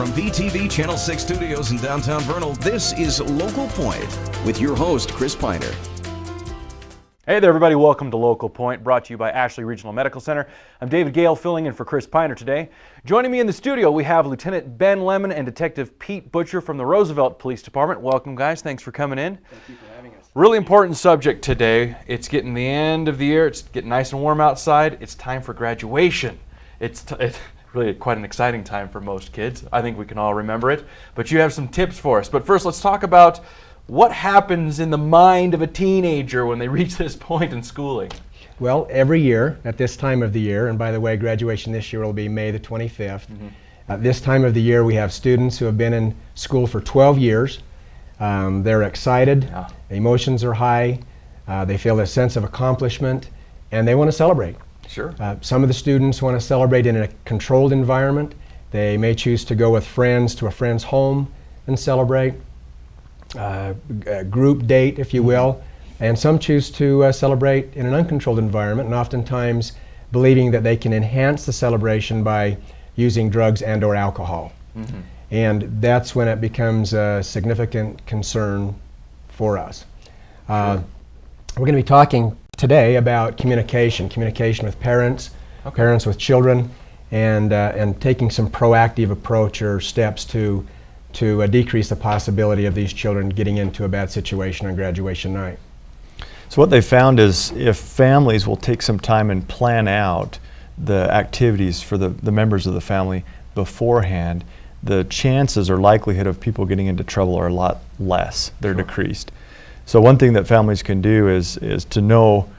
From VTV Channel 6 Studios in downtown Vernal, this is Local Point with your host, Chris Piner. Hey there, everybody. Welcome to Local Point, brought to you by Ashley Regional Medical Center. I'm David Gale, filling in for Chris Piner today. Joining me in the studio, we have Lieutenant Ben Lemmon and Detective Pete Butcher from the Roosevelt Police Department. Welcome, guys. Thanks for coming in. Thank you for having us. Really important subject today. It's getting the end of the year. It's getting nice and warm outside. It's time for graduation. It's really quite an exciting time for most kids. I think we can all remember it. But you have some tips for us. But first, let's talk about what happens in the mind of a teenager when they reach this point in schooling. Well, every year at this time of the year, and by the way, graduation this year will be May the 25th. At this time of the year, we have students who have been in school for 12 years. They're excited, emotions are high, they feel a sense of accomplishment, and they want to celebrate. Sure. Some of the students want to celebrate in a controlled environment. They may choose to go with friends to a friend's home and celebrate. A group date, if you will, and some choose to celebrate in an uncontrolled environment, and oftentimes believing that they can enhance the celebration by using drugs and or alcohol. And that's when it becomes a significant concern for us. We're going to be talking today about communication with parents, parents with children, and taking some proactive approach or steps to decrease the possibility of these children getting into a bad situation on graduation night. So what they found is if families will take some time and plan out the activities for the members of the family beforehand, the chances or likelihood of people getting into trouble are a lot less. They're decreased. So one thing that families can do is to know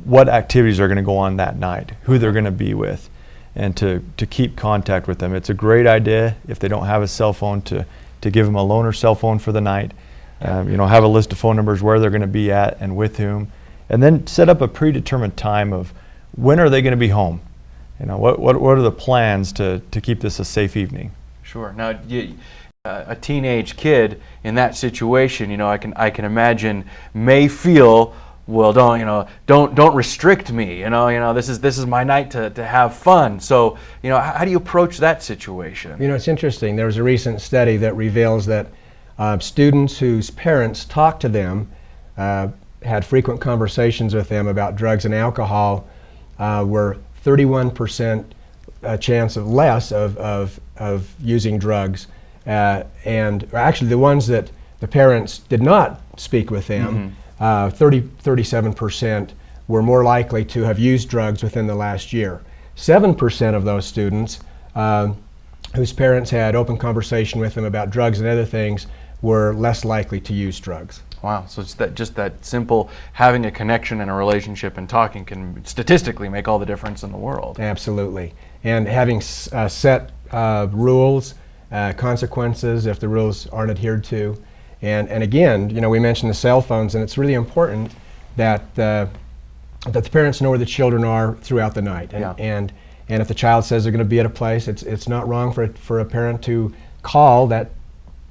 what activities are going to go on that night, who they're going to be with, and to keep contact with them. It's a great idea if they don't have a cell phone to give them a loaner cell phone for the night. Have a list of phone numbers where they're going to be at and with whom, and then set up a predetermined time of when are they going to be home. What are the plans to keep this a safe evening? Sure. Now, a teenage kid in that situation, I can imagine may feel, well, don't restrict me. This is my night to have fun. So, how do you approach that situation? It's interesting. There was a recent study that reveals that students whose parents talked to them, had frequent conversations with them about drugs and alcohol, were 31% chance of less of using drugs, and actually the ones that the parents did not speak with them. 37% were more likely to have used drugs within the last year. 7% of those students whose parents had open conversation with them about drugs and other things were less likely to use drugs. Wow, so it's just that simple, having a connection and a relationship and talking can statistically make all the difference in the world. Absolutely. And having set rules, consequences if the rules aren't adhered to. And again, we mentioned the cell phones, and it's really important that the parents know where the children are throughout the night. And if the child says they're going to be at a place, it's not wrong for a parent to call that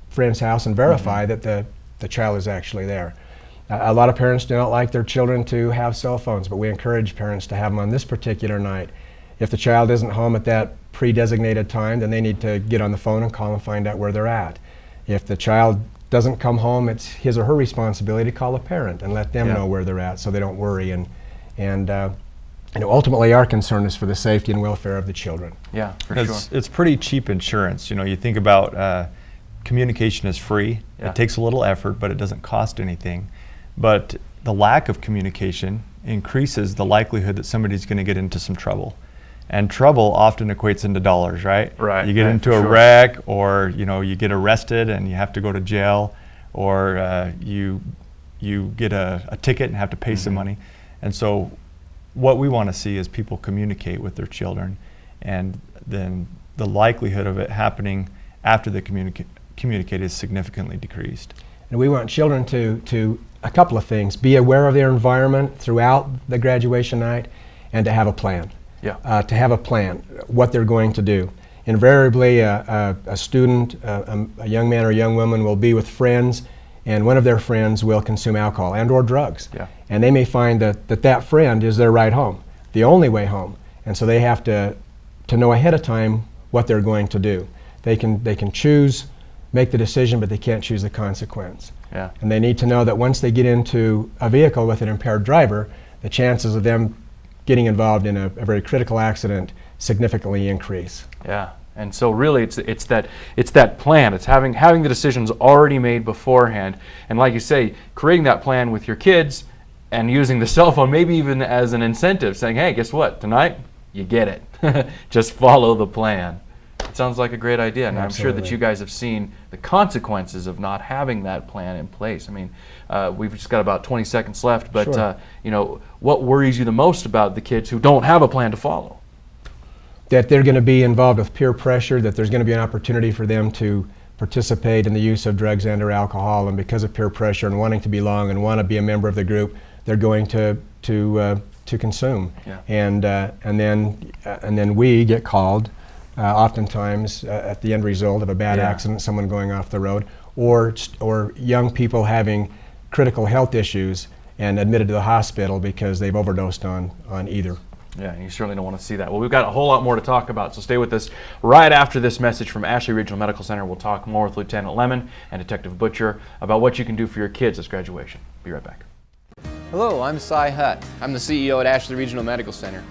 friend's house and verify that the child is actually there. A lot of parents do not like their children to have cell phones, but we encourage parents to have them on this particular night. If the child isn't home at that pre-designated time, then they need to get on the phone and call and find out where they're at. If the child doesn't come home, it's his or her responsibility to call a parent and let them know where they're at so they don't worry. And ultimately our concern is for the safety and welfare of the children. Yeah, for sure. It's pretty cheap insurance. You think about communication is free. It takes a little effort, but it doesn't cost anything. But the lack of communication increases the likelihood that somebody's going to get into some trouble. And trouble often equates into dollars, right? Right. You get into a wreck, or you get arrested and you have to go to jail, or you get a ticket and have to pay some money. And so what we want to see is people communicate with their children, and then the likelihood of it happening after they communicate is significantly decreased. And we want children to a couple of things: be aware of their environment throughout the graduation night, and to have a plan. To have a plan, what they're going to do. Invariably, a student, a young man or young woman will be with friends, and one of their friends will consume alcohol and or drugs. And they may find that friend is their ride home, the only way home. And so they have to know ahead of time what they're going to do. they can choose, make the decision, but they can't choose the consequence. Yeah. And they need to know that once they get into a vehicle with an impaired driver, the chances of them getting involved in a very critical accident significantly increase. Yeah. And so really it's that plan. It's having the decisions already made beforehand. And like you say, creating that plan with your kids and using the cell phone maybe even as an incentive, saying, hey, guess what? Tonight, you get it. Just follow the plan. It sounds like a great idea, and Absolutely. I'm sure that you guys have seen the consequences of not having that plan in place. I mean, we've just got about 20 seconds left, but Sure. you know, what worries you the most about the kids who don't have a plan to follow? That they're going to be involved with peer pressure, that there's going to be an opportunity for them to participate in the use of drugs and or alcohol, and because of peer pressure and wanting to belong and want to be a member of the group, they're going to consume. Yeah. And then we get called oftentimes at the end result of a bad Yeah. accident, someone going off the road, or young people having critical health issues and admitted to the hospital because they've overdosed on either. Yeah, and you certainly don't want to see that. Well, we've got a whole lot more to talk about, so stay with us. Right after this message from Ashley Regional Medical Center, we'll talk more with Lieutenant Lemmon and Detective Butcher about what you can do for your kids this graduation. Be right back. Hello, I'm Cy Hutt. I'm the CEO at Ashley Regional Medical Center.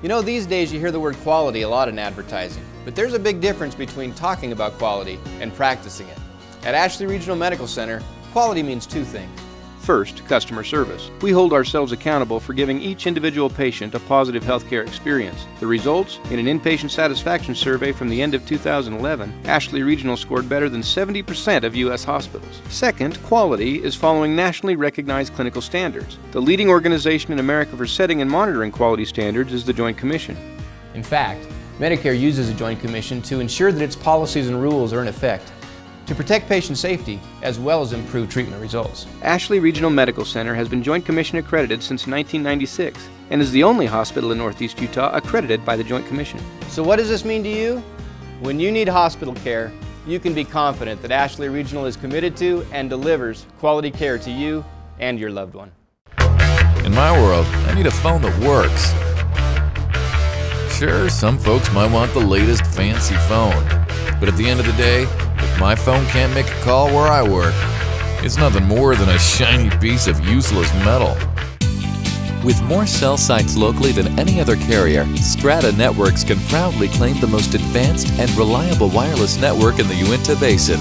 You know, these days you hear the word quality a lot in advertising, but there's a big difference between talking about quality and practicing it. At Ashley Regional Medical Center, quality means two things. First, customer service. We hold ourselves accountable for giving each individual patient a positive healthcare experience. The results? In an inpatient satisfaction survey from the end of 2011, Ashley Regional scored better than 70% of U.S. hospitals. Second, quality is following nationally recognized clinical standards. The leading organization in America for setting and monitoring quality standards is the Joint Commission. In fact, Medicare uses a Joint Commission to ensure that its policies and rules are in effect, to protect patient safety as well as improve treatment results. Ashley Regional Medical Center has been Joint Commission accredited since 1996 and is the only hospital in Northeast Utah accredited by the Joint Commission. So what does this mean to you? When you need hospital care, you can be confident that Ashley Regional is committed to and delivers quality care to you and your loved one. In my world, I need a phone that works. Sure, some folks might want the latest fancy phone, but at the end of the day, if my phone can't make a call where I work, it's nothing more than a shiny piece of useless metal. With more cell sites locally than any other carrier, Strata Networks can proudly claim the most advanced and reliable wireless network in the Uinta Basin.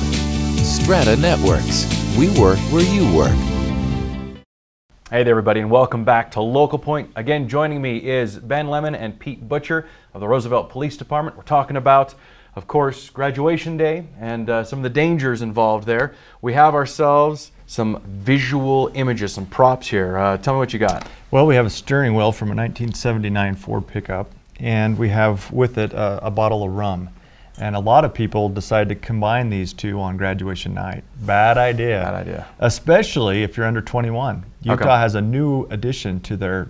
Strata Networks. We work where you work. Hey there, everybody, and welcome back to Local Point. Again, joining me is Ben Lemmon and Pete Butcher of the Roosevelt Police Department. We're talking about, of course, graduation day and some of the dangers involved there. We have ourselves some visual images, some props here. Tell me what you got. Well, we have a steering wheel from a 1979 Ford pickup, and we have with it a bottle of rum. And a lot of people decide to combine these two on graduation night. Bad idea. Bad idea. Especially if you're under 21. Utah Okay. has a new addition to their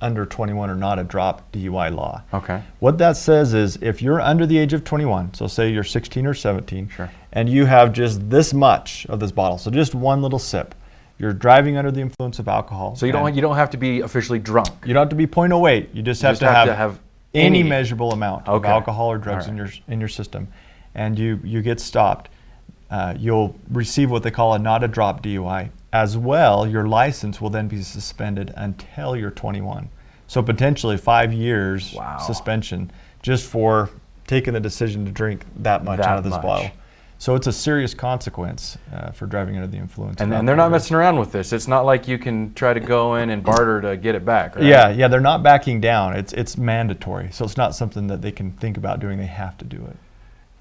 under 21 or not a drop DUI law. Okay. What that says is if you're under the age of 21, so say you're 16 or 17, Sure. and you have just this much of this bottle, so just one little sip, you're driving under the influence of alcohol. So you don't have to be officially drunk. You don't have to be 0.08. You just have just have to have have any any- measurable amount of Okay. alcohol or drugs All right. in your system, and you get stopped. You'll receive what they call a not a drop DUI. As well, your license will then be suspended until you're 21. So potentially 5 years Wow. suspension just for taking the decision to drink that much That out of this much. bottle. So it's a serious consequence for driving under the influence. And of they're not alcohol. messing around with this. It's not like you can try to go in and barter to get it back, right? Yeah, they're not backing down. It's mandatory. So it's not something that they can think about doing. They have to do it.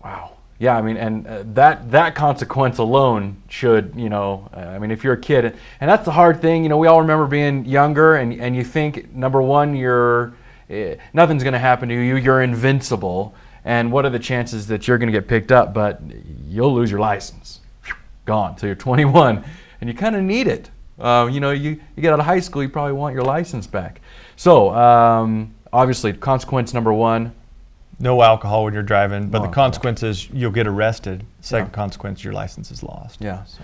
Wow. Yeah, I mean, and that consequence alone should, I mean, if you're a kid, and that's the hard thing, we all remember being younger, and you think, number one, nothing's going to happen to you, you're invincible, and what are the chances that you're going to get picked up, but you'll lose your license. Gone till you're 21, and you kind of need it. You get out of high school, you probably want your license back. So, obviously, consequence number one, No alcohol when you're driving, but No the alcohol. consequence is you'll get arrested. Second consequence, your license is lost. Yeah. So.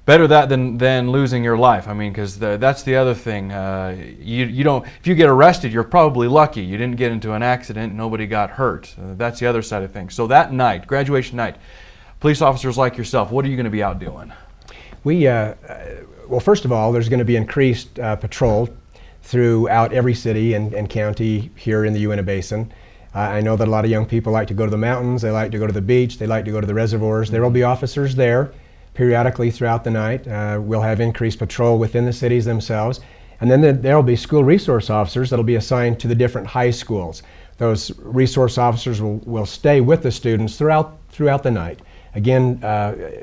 Better that than losing your life. I mean, because that's the other thing. You don't. If you get arrested, you're probably lucky. You didn't get into an accident. Nobody got hurt. That's the other side of things. So that night, graduation night, police officers like yourself, what are you going to be out doing? Well, first of all, there's going to be increased patrol throughout every city and county here in the Uinta Basin. I know that a lot of young people like to go to the mountains. They like to go to the beach. They like to go to the reservoirs. There will be officers there periodically throughout the night. We'll have increased patrol within the cities themselves. And then there will be school resource officers that will be assigned to the different high schools. Those resource officers will stay with the students throughout the night. Again,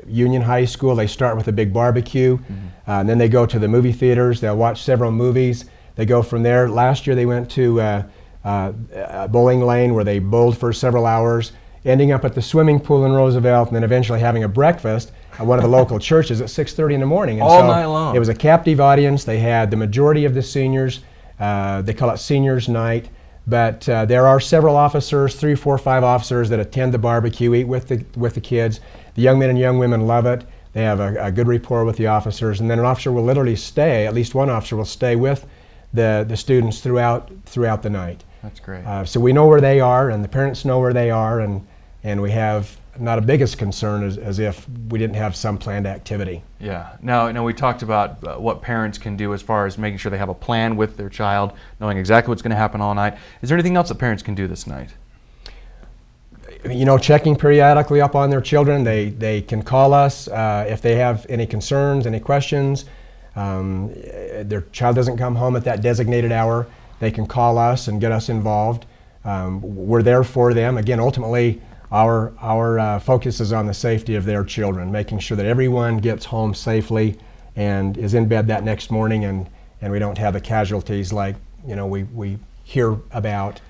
Union High School, they start with a big barbecue, and then they go to the movie theaters. They'll watch several movies. They go from there. Last year they went to bowling lane where they bowled for several hours, ending up at the swimming pool in Roosevelt, and then eventually having a breakfast at one of the local churches at 6:30 in the morning. And all night long. It was a captive audience. They had the majority of the seniors. They call it seniors night. But there are several officers, 3, 4, 5 officers that attend the barbecue, eat with the kids. The young men and young women love it. They have a good rapport with the officers. And then an officer will literally stay, at least one officer will stay with the students throughout the night. That's great. So we know where they are, and the parents know where they are, and we have not a biggest concern as if we didn't have some planned activity. Yeah. Now we talked about what parents can do as far as making sure they have a plan with their child, knowing exactly what's going to happen all night. Is there anything else that parents can do this night? Checking periodically up on their children. They can call us if they have any concerns, any questions. Their child doesn't come home at that designated hour. They can call us and get us involved. We're there for them. Again, ultimately, our focus is on the safety of their children, making sure that everyone gets home safely and is in bed that next morning, and we don't have the casualties like we hear about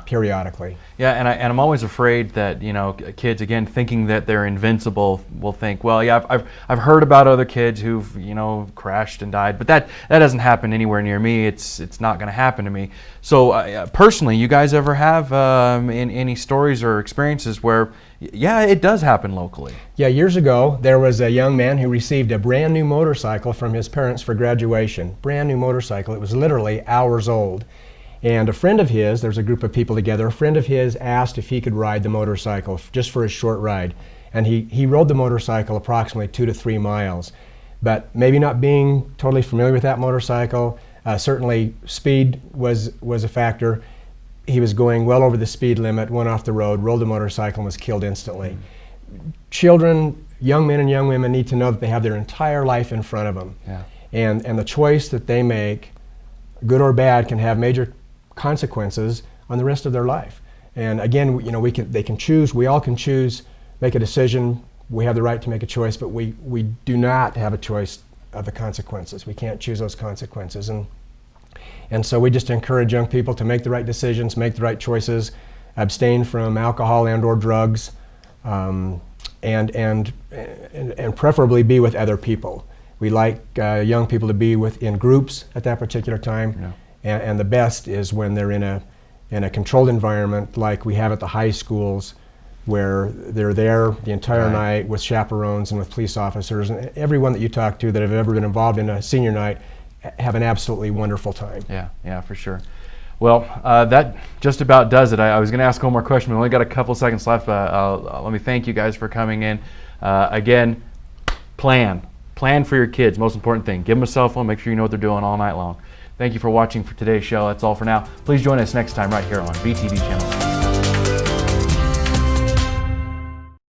periodically. Yeah, and I'm always afraid that kids, again, thinking that they're invincible, will think, well, yeah, I've heard about other kids who've crashed and died, but that doesn't happen anywhere near me. It's not going to happen to me. So personally, you guys ever have any stories or experiences where it does happen locally? Yeah, years ago there was a young man who received a brand new motorcycle from his parents for graduation. Brand new motorcycle. It was literally hours old. And a friend of his, there's a group of people together, a friend of his asked if he could ride the motorcycle just for a short ride. And he rode the motorcycle approximately 2 to 3 miles. But maybe not being totally familiar with that motorcycle, certainly speed was a factor. He was going well over the speed limit, went off the road, rolled the motorcycle, and was killed instantly. Children, young men and young women need to know that they have their entire life in front of them. Yeah. And the choice that they make, good or bad, can have major consequences on the rest of their life. And again, they can choose, we all can choose, make a decision. We have the right to make a choice, but we do not have a choice of the consequences. We can't choose those consequences. And so we just encourage young people to make the right decisions, make the right choices, abstain from alcohol and or drugs, and preferably be with other people. We like young people to be in groups at that particular time. Yeah. And the best is when they're in a controlled environment like we have at the high schools, where they're there the entire night with chaperones and with police officers, and everyone that you talk to that have ever been involved in a senior night have an absolutely wonderful time. Yeah, for sure. Well, that just about does it. I was going to ask one more question. We only got a couple seconds left. Let me thank you guys for coming in. Again, plan for your kids. Most important thing. Give them a cell phone. Make sure you know what they're doing all night long. Thank you for watching for today's show. That's all for now. Please join us next time right here on VTV Channel.